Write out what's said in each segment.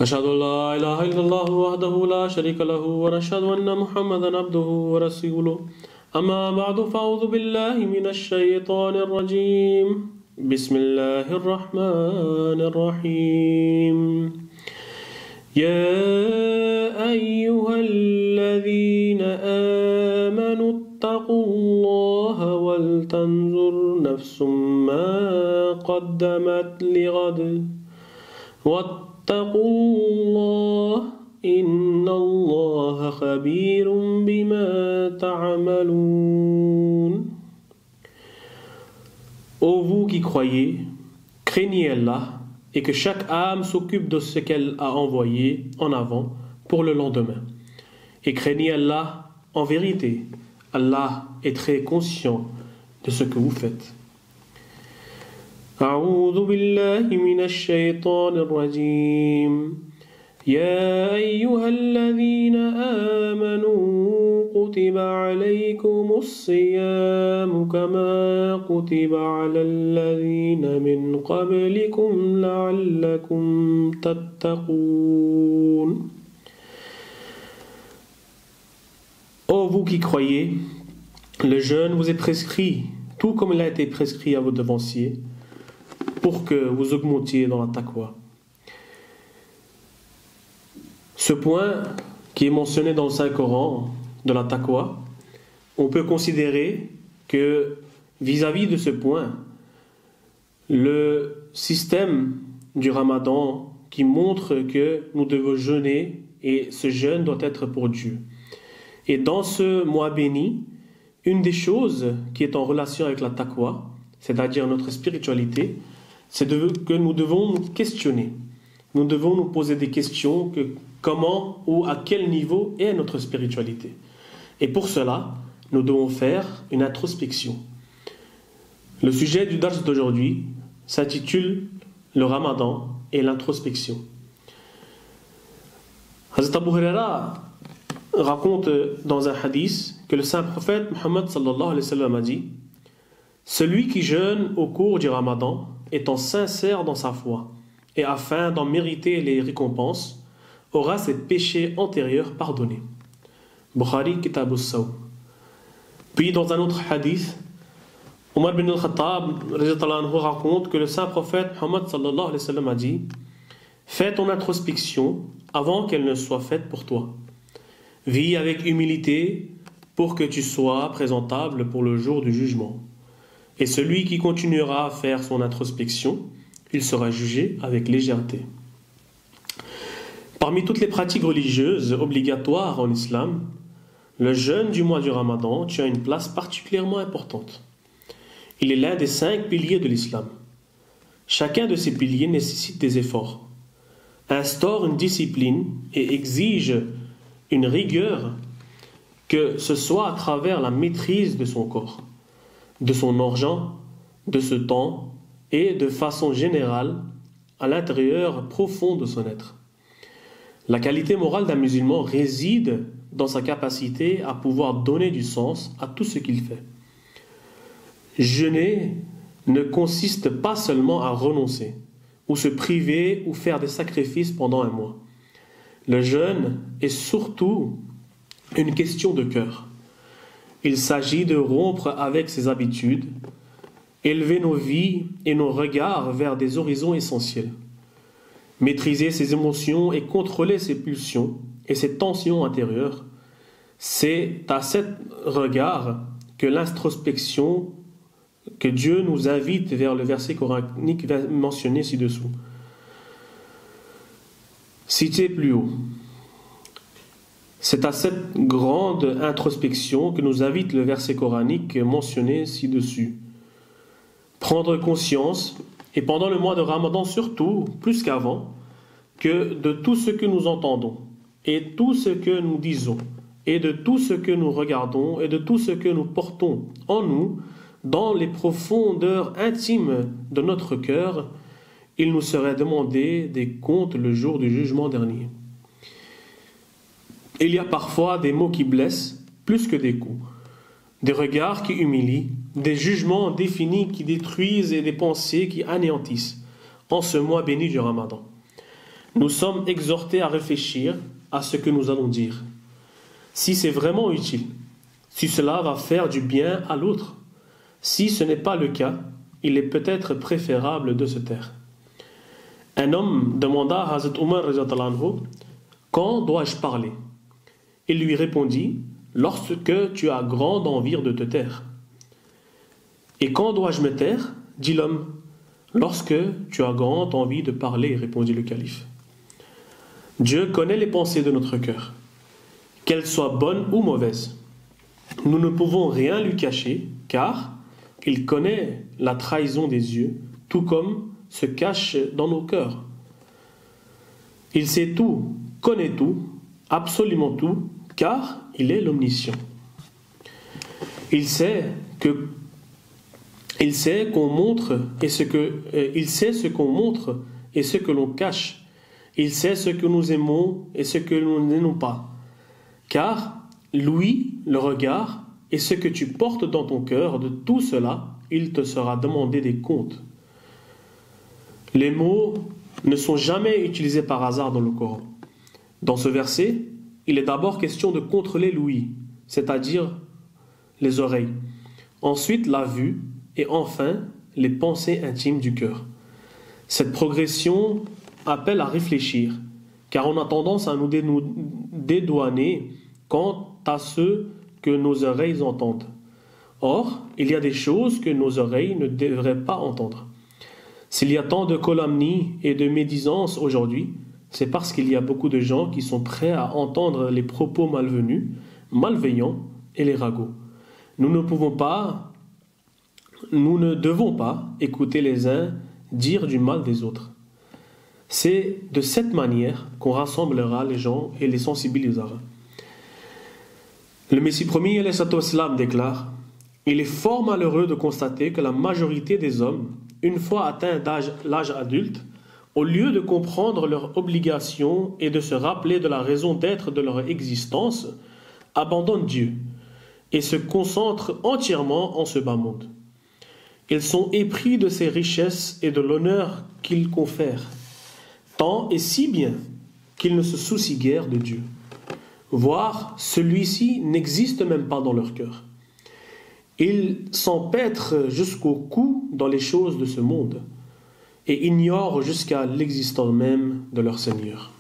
أشهد أن لا إله إلا الله وحده لا شريك له ونشهد أن محمدا عبده ورسوله أما بعد فأعوذ بالله من الشيطان الرجيم بسم الله الرحمن الرحيم يا أيها الذين آمنوا اتقوا الله ولتنظر نفس ما قدمت لغد واتقوا الله إن الله خبير بما تعملون. Ô vous qui croyez, craignez Allah et que chaque âme s'occupe de ce qu'elle a envoyé en avant pour le lendemain. Et craignez Allah en vérité. Allah est très conscient de ce que vous faites. أعوذ بالله من الشيطان الرجيم يا أيها الذين آمنوا كتب عليكم الصيام كما كتب على الذين من قبلكم لعلكم تتقون. Ô vous qui croyez, le jeûne vous est prescrit, tout comme il a été prescrit à vos devanciers, pour que vous augmentiez dans la taqwa. Ce point qui est mentionné dans le Saint-Coran de la taqwa, on peut considérer que vis-à-vis de ce point, le système du Ramadan qui montre que nous devons jeûner et ce jeûne doit être pour Dieu. Et dans ce mois béni, une des choses qui est en relation avec la taqwa, c'est-à-dire notre spiritualité, c'est que nous devons nous questionner. Nous devons nous poser des questions que comment ou à quel niveau est notre spiritualité. Et pour cela, nous devons faire une introspection. Le sujet du dars d'aujourd'hui s'intitule le Ramadan et l'introspection. Hazrat Abu Huraira raconte dans un hadith que le saint prophète Muhammad sallallahu alayhi wa sallam a dit: celui qui jeûne au cours du Ramadan étant sincère dans sa foi et afin d'en mériter les récompenses aura ses péchés antérieurs pardonnés. Bukhari Kitab al-Sawm. Puis dans un autre hadith, Omar bin al-Khattab raconte que le saint prophète Muhammad sallallahu alayhi wa sallam a dit: fais ton introspection avant qu'elle ne soit faite pour toi. Vis avec humilité pour que tu sois présentable pour le jour du jugement. Et celui qui continuera à faire son introspection, il sera jugé avec légèreté. Parmi toutes les pratiques religieuses obligatoires en islam, le jeûne du mois du Ramadan tient une place particulièrement importante. Il est l'un des 5 piliers de l'islam. Chacun de ces piliers nécessite des efforts, instaure une discipline et exige une rigueur, que ce soit à travers la maîtrise de son corps, de son argent, de ce temps et de façon générale à l'intérieur profond de son être. La qualité morale d'un musulman réside dans sa capacité à pouvoir donner du sens à tout ce qu'il fait. Jeûner ne consiste pas seulement à renoncer, ou se priver, ou faire des sacrifices pendant un mois. Le jeûne est surtout une question de cœur. Il s'agit de rompre avec ses habitudes, élever nos vies et nos regards vers des horizons essentiels. Maîtriser ses émotions et contrôler ses pulsions et ses tensions intérieures, c'est à cet regard que l'introspection, que Dieu nous invite vers le verset coranique mentionné ci-dessous. Cité plus haut. C'est à cette grande introspection que nous invite le verset coranique mentionné ci-dessus. Prendre conscience, et pendant le mois de Ramadan surtout, plus qu'avant, que de tout ce que nous entendons, et tout ce que nous disons, et de tout ce que nous regardons, et de tout ce que nous portons en nous, dans les profondeurs intimes de notre cœur, il nous serait demandé des comptes le jour du jugement dernier. Il y a parfois des mots qui blessent plus que des coups, des regards qui humilient, des jugements définis qui détruisent et des pensées qui anéantissent en ce mois béni du Ramadan. Nous sommes exhortés à réfléchir à ce que nous allons dire. Si c'est vraiment utile, si cela va faire du bien à l'autre. Si ce n'est pas le cas, il est peut-être préférable de se taire. Un homme demanda à Hazrat Omar radhiyallahu anhu, quand dois-je parler? Il lui répondit, lorsque tu as grande envie de te taire. Et quand dois-je me taire? Dit l'homme. Lorsque tu as grande envie de parler, répondit le calife. Dieu connaît les pensées de notre cœur, qu'elles soient bonnes ou mauvaises. Nous ne pouvons rien lui cacher, car il connaît la trahison des yeux, tout comme se cache dans nos cœurs. Il sait tout, connaît tout, absolument tout, car il est l'omniscient. Il sait qu'on montre et ce qu'on montre et ce que l'on cache. Il sait ce que nous aimons et ce que nous n'aimons pas. Car l'ouïe, le regard et ce que tu portes dans ton cœur, de tout cela, il te sera demandé des comptes. Les mots ne sont jamais utilisés par hasard dans le Coran. Dans ce verset, il est d'abord question de contrôler l'ouïe, c'est-à-dire les oreilles. Ensuite, la vue et enfin, les pensées intimes du cœur. Cette progression appelle à réfléchir, car on a tendance à nous dédouaner quant à ce que nos oreilles entendent. Or, il y a des choses que nos oreilles ne devraient pas entendre. S'il y a tant de calomnies et de médisances aujourd'hui, c'est parce qu'il y a beaucoup de gens qui sont prêts à entendre les propos malvenus, malveillants et les ragots. Nous ne devons pas écouter les uns dire du mal des autres. C'est de cette manière qu'on rassemblera les gens et les sensibilisera. Le Messie promis, alayhi salam, déclare: il est fort malheureux de constater que la majorité des hommes, une fois atteints l'âge adulte, au lieu de comprendre leurs obligations et de se rappeler de la raison d'être de leur existence, abandonnent Dieu et se concentrent entièrement en ce bas monde. Ils sont épris de ses richesses et de l'honneur qu'il confère, tant et si bien qu'ils ne se soucient guère de Dieu. Voire, celui-ci n'existe même pas dans leur cœur. Ils s'empêtrent jusqu'au cou dans les choses de ce monde et ignorent jusqu'à l'existence même de leur Seigneur.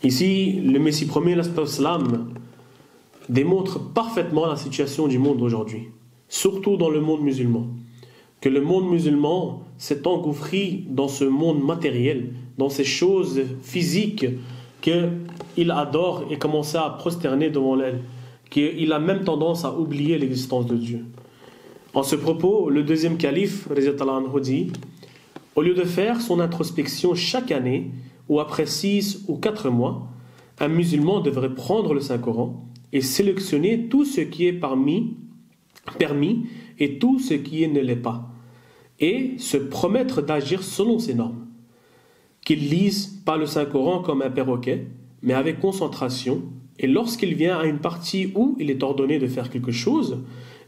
Ici, le Messie premier, l'Islam, démontre parfaitement la situation du monde aujourd'hui, surtout dans le monde musulman. Que le monde musulman s'est engouffré dans ce monde matériel, dans ces choses physiques qu'il adore et commence à prosterner devant elle, qu'il a même tendance à oublier l'existence de Dieu. En ce propos, le deuxième calife, radhiyallahu anhu, dit: au lieu de faire son introspection chaque année, ou après 6 ou 4 mois, un musulman devrait prendre le Saint-Coran et sélectionner tout ce qui est permis et tout ce qui ne l'est pas, et se promettre d'agir selon ces normes. Qu'il lise pas le Saint-Coran comme un perroquet, mais avec concentration, et lorsqu'il vient à une partie où il est ordonné de faire quelque chose,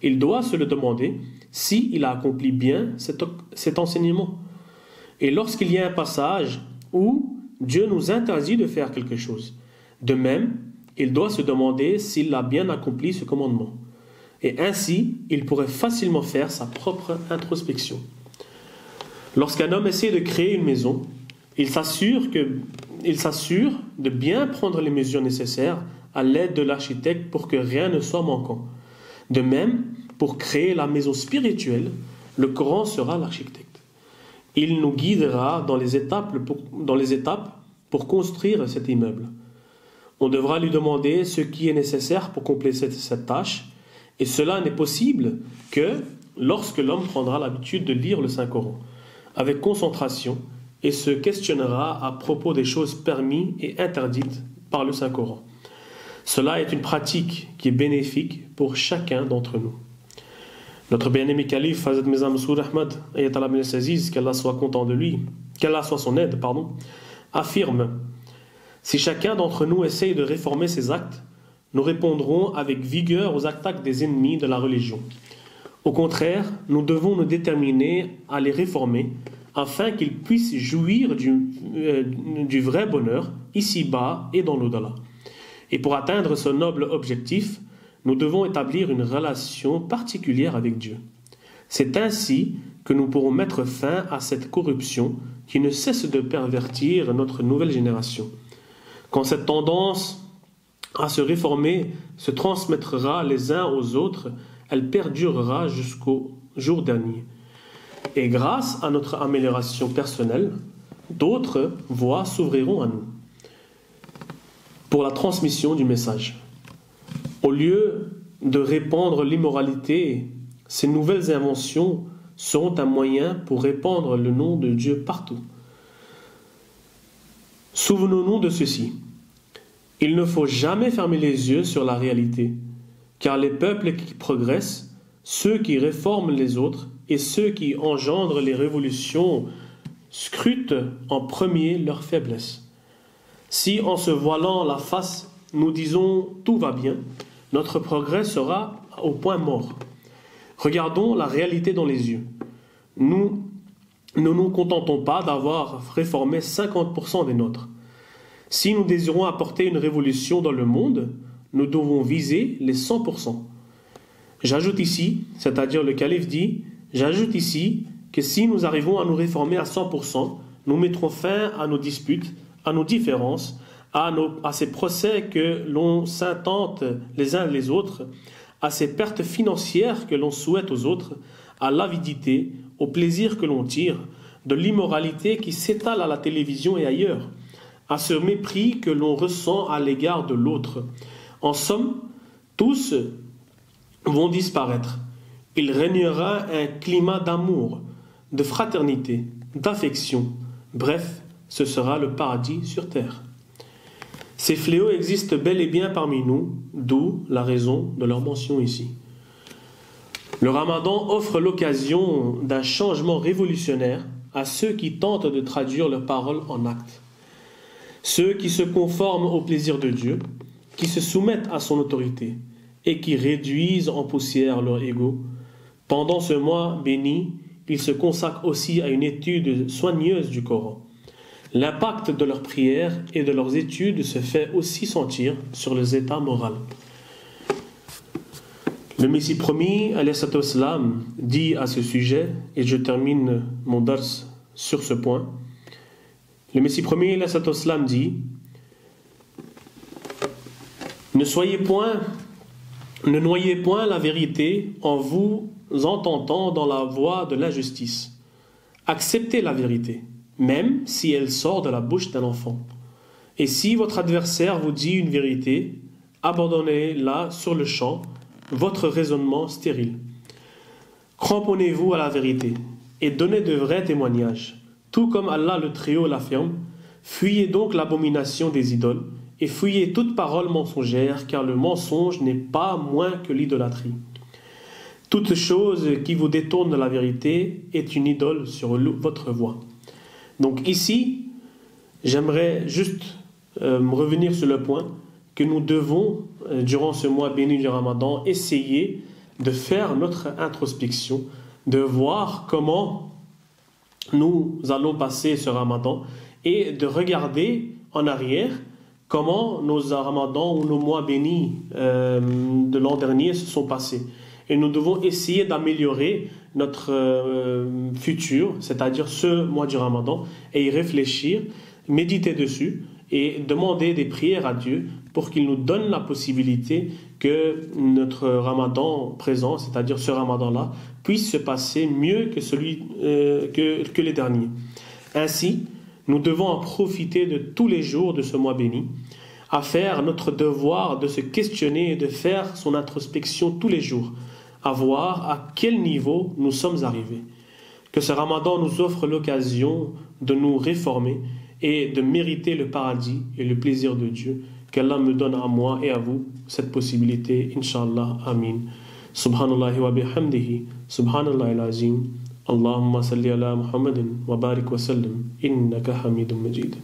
il doit se le demander s'il a accompli bien cet enseignement. Et lorsqu'il y a un passage où Dieu nous interdit de faire quelque chose, de même, il doit se demander s'il a bien accompli ce commandement. Et ainsi, il pourrait facilement faire sa propre introspection. Lorsqu'un homme essaie de créer une maison, il s'assure de bien prendre les mesures nécessaires à l'aide de l'architecte pour que rien ne soit manquant. De même, pour créer la maison spirituelle, le Coran sera l'architecte. Il nous guidera dans les étapes pour construire cet immeuble. On devra lui demander ce qui est nécessaire pour compléter cette tâche, et cela n'est possible que lorsque l'homme prendra l'habitude de lire le Saint-Coran avec concentration et se questionnera à propos des choses permises et interdites par le Saint-Coran. Cela est une pratique qui est bénéfique pour chacun d'entre nous. Notre bien-aimé calife, Hazrat Mirza Masroor Ahmad, ayatollah bin Aziz, qu'Allah soit content de lui, qu'Allah soit son aide, affirme: si chacun d'entre nous essaye de réformer ses actes, nous répondrons avec vigueur aux attaques des ennemis de la religion. Au contraire, nous devons nous déterminer à les réformer afin qu'ils puissent jouir du vrai bonheur, ici-bas et dans l'au-delà. Et pour atteindre ce noble objectif, nous devons établir une relation particulière avec Dieu. C'est ainsi que nous pourrons mettre fin à cette corruption qui ne cesse de pervertir notre nouvelle génération. Quand cette tendance à se réformer se transmettra les uns aux autres, elle perdurera jusqu'au jour dernier. Et grâce à notre amélioration personnelle, d'autres voies s'ouvriront à nous pour la transmission du message. Au lieu de répandre l'immoralité, ces nouvelles inventions seront un moyen pour répandre le nom de Dieu partout. Souvenons-nous de ceci. Il ne faut jamais fermer les yeux sur la réalité, car les peuples qui progressent, ceux qui réforment les autres et ceux qui engendrent les révolutions scrutent en premier leur faiblesse. Si en se voilant la face, nous disons « tout va bien », notre progrès sera au point mort. Regardons la réalité dans les yeux. Nous ne nous contentons pas d'avoir réformé 50% des nôtres. Si nous désirons apporter une révolution dans le monde, nous devons viser les 100%. J'ajoute ici, c'est-à-dire le calife dit, j'ajoute ici que si nous arrivons à nous réformer à 100%, nous mettrons fin à nos disputes, à nos différences, à ces procès que l'on s'intente les uns les autres, à ces pertes financières que l'on souhaite aux autres, à l'avidité, au plaisir que l'on tire, de l'immoralité qui s'étale à la télévision et ailleurs, à ce mépris que l'on ressent à l'égard de l'autre. En somme, tous vont disparaître. Il régnera un climat d'amour, de fraternité, d'affection. Bref, ce sera le paradis sur terre. Ces fléaux existent bel et bien parmi nous, d'où la raison de leur mention ici. Le Ramadan offre l'occasion d'un changement révolutionnaire à ceux qui tentent de traduire leurs paroles en actes. Ceux qui se conforment au plaisir de Dieu, qui se soumettent à son autorité et qui réduisent en poussière leur ego. Pendant ce mois béni, ils se consacrent aussi à une étude soigneuse du Coran. L'impact de leurs prières et de leurs études se fait aussi sentir sur les états moraux. Le Messie promis, alayhi salam, dit à ce sujet, et je termine mon dars sur ce point, le Messie promis, alayhi salam, dit « Ne noyez point la vérité en vous entendant dans la voie de l'injustice. Acceptez la vérité, même si elle sort de la bouche d'un enfant. Et si votre adversaire vous dit une vérité, abandonnez-la sur le champ, votre raisonnement stérile. Cramponnez-vous à la vérité et donnez de vrais témoignages. Tout comme Allah le Très-Haut l'affirme, fuyez donc l'abomination des idoles et fuyez toute parole mensongère, car le mensonge n'est pas moins que l'idolâtrie. Toute chose qui vous détourne de la vérité est une idole sur votre voie. » Donc ici, j'aimerais juste revenir sur le point que nous devons, durant ce mois béni du Ramadan, essayer de faire notre introspection, de voir comment nous allons passer ce Ramadan et de regarder en arrière comment nos Ramadans ou nos mois bénis de l'an dernier se sont passés. Et nous devons essayer d'améliorer notre futur, c'est-à-dire ce mois du Ramadan, et y réfléchir, méditer dessus et demander des prières à Dieu pour qu'il nous donne la possibilité que notre Ramadan présent, c'est-à-dire ce Ramadan-là, puisse se passer mieux que que les derniers. Ainsi, nous devons en profiter de tous les jours de ce mois béni, à faire notre devoir de se questionner et de faire son introspection tous les jours, à voir à quel niveau nous sommes arrivés. Que ce Ramadan nous offre l'occasion de nous réformer et de mériter le paradis et le plaisir de Dieu. Qu'Allah me donne à moi et à vous cette possibilité, Inch'Allah. Amin. Subhanallah wa bihamdihi, Subhanallah al-Azim. Allahumma salli ala Muhammadin wa barik wa sallim, innaka hamidun majid.